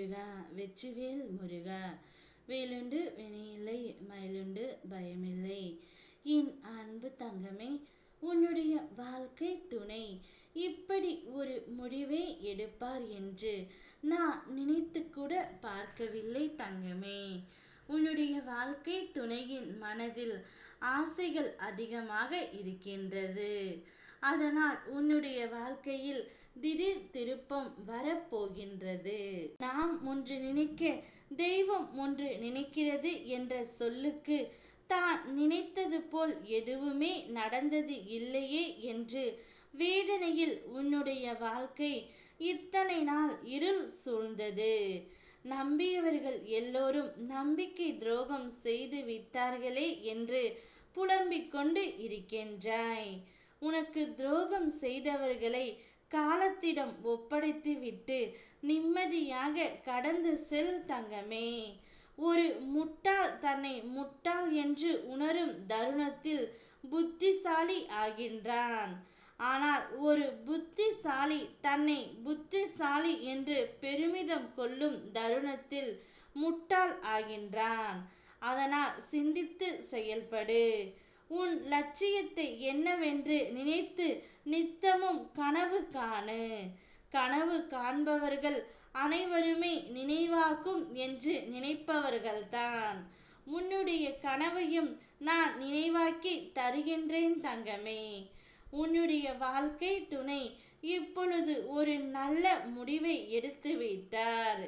முருகா வெற்றிவேல் முருகா. வேலுண்டு வினையில்லை மயிலுண்டு பயமில்லை. என் அன்பு தங்கமே, உன்னுடைய வாழ்க்கை துணை இப்படி ஒரு முடிவை எடுப்பார் என்று நான் நினைத்து கூட பார்க்கவில்லை தங்கமே. உன்னுடைய வாழ்க்கை துணையின் மனதில் ஆசைகள் அதிகமாக இருக்கின்றது. அதனால் உன்னுடைய வாழ்க்கையில் திடீர் திருப்பம் வரப்போகின்றது. நாம் ஒன்று நினைக்க தெய்வம் ஒன்று நினைக்கிறது என்ற சொல்லுக்கு தான் நினைத்தது போல் எதுவுமே நடந்தது இல்லையே என்று வேதனையில் உன்னுடைய வாழ்க்கை இத்தனை நாள் இருள் சூழ்ந்தது. நம்பியவர்கள் எல்லோரும் நம்பிக்கை துரோகம் செய்து விட்டார்களே என்று புலம்பிக் கொண்டு இருக்கின்றாய். உனக்கு துரோகம் செய்தவர்களை காலத்திடம் ஒப்படைத்து விட்டு நிம்மதியாக கடந்து செல் தங்கமே. ஒரு முட்டாள் தன்னை முட்டாள் என்று உணரும் தருணத்தில் புத்திசாலி ஆகின்றான். ஆனால் ஒரு புத்திசாலி தன்னை புத்திசாலி என்று பெருமிதம் கொள்ளும் தருணத்தில் முட்டாள் ஆகின்றான். அதனால் சிந்தித்து செயல்படு. உன் லட்சியத்தை என்னவென்று நினைத்து நித்தமும் கனவு காணு. கனவு காண்பவர்கள் அனைவருமே நினைவாக்கும் என்று நினைப்பவர்கள்தான். உன்னுடைய கனவையும் நான் நினைவாக்கி தருகின்றேன் தங்கமே. உன்னுடைய வாழ்க்கை துணை இப்பொழுது ஒரு நல்ல முடிவை எடுத்து விட்டார்.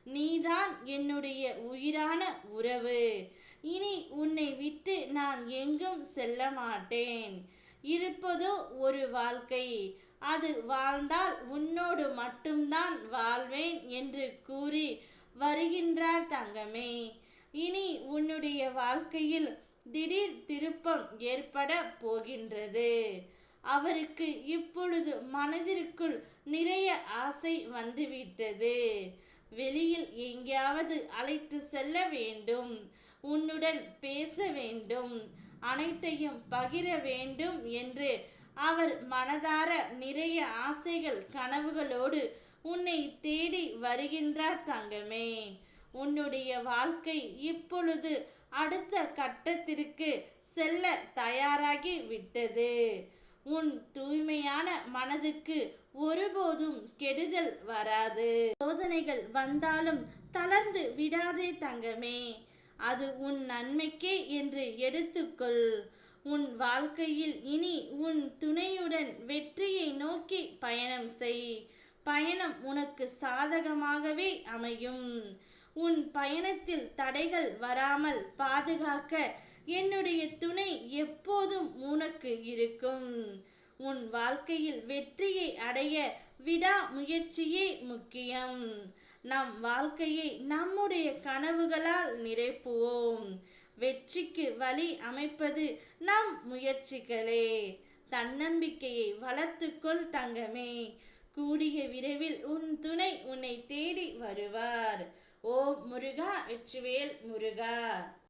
நீதான் என்னுடைய உயிரான உறவு. இனி உன்னை விட்டு நான் எங்கும் செல்ல மாட்டேன். இருப்பதோ ஒரு வாழ்க்கை, அது வாழ்ந்தால் உன்னோடு மட்டும்தான் வாழ்வேன் என்று கூறி வருகின்றார் தங்கமே. இனி உன்னுடைய வாழ்க்கையில் திடீர் திருப்பம் ஏற்பட போகின்றது. அவருக்கு இப்பொழுது மனதிற்குள் நிறைய ஆசை வந்துவிட்டது. வெளியில் எங்கேயாவது அழைத்து செல்ல வேண்டும், உன்னுடன் பேச வேண்டும், அனைத்தையும் பகிர வேண்டும் என்று அவர் மனதார நிறைய ஆசைகள் கனவுகளோடு உன்னை தேடி வருகின்றார் தங்கமே. உன்னுடைய வாழ்க்கை இப்பொழுது அடுத்த கட்டத்திற்கு செல்ல தயாராகி விட்டது. உன் தூய்மையான மனதுக்கு ஒருபோதும் கெடுதல் வராது. சோதனைகள் வந்தாலும் தளர்ந்து விடாதே தங்கமே. அது உன் நன்மைக்கே என்று எடுத்துக்கொள். உன் வாழ்க்கையில் இனி உன் துணையுடன் வெற்றியை நோக்கி பயணம் செய். பயணம் உனக்கு சாதகமாகவே அமையும். உன் பயணத்தில் தடைகள் வராமல் பாதுகாக்க என்னுடைய துணை எப்போதும் உனக்கு இருக்கும். உன் வாழ்க்கையில் வெற்றியை அடைய விடாமுயற்சியே முக்கியம். நம் வாழ்க்கையை நம்முடைய கனவுகளால் நிரப்புவோம். வெற்றிக்கு வழி அமைப்பது நம் முயற்சிகளே. தன்னம்பிக்கையை வளர்த்துக்கொள் தங்கமே. கூடிய விரைவில் உன் துணை உன்னை தேடி வருவார். ஓம் முருகா வெற்றிவேல் முருகா.